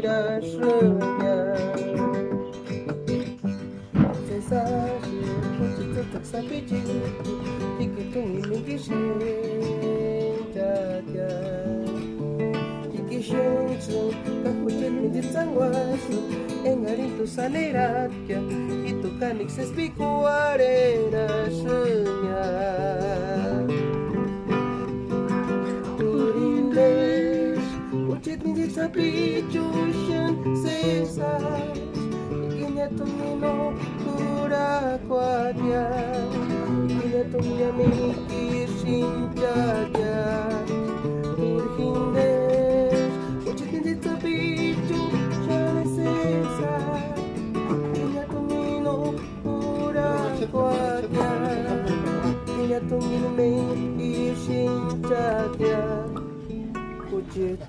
rasanya. Sensasi kunci tetap sampai jitu dikitung mimpi senjata ikishensu kahujan menjadi wasu engarin tu saneratya itu kan ikses bikuare rasanya. Turindes ucit menjadi sapi cushion sesas ikinya tumino kura kuatnya ikinya tumnya mikir sinjaja urhindes ucit menjadi sapi cushion sesas ikinya tumino kura kuatnya ikinya tumnya mikir sinjaja ucit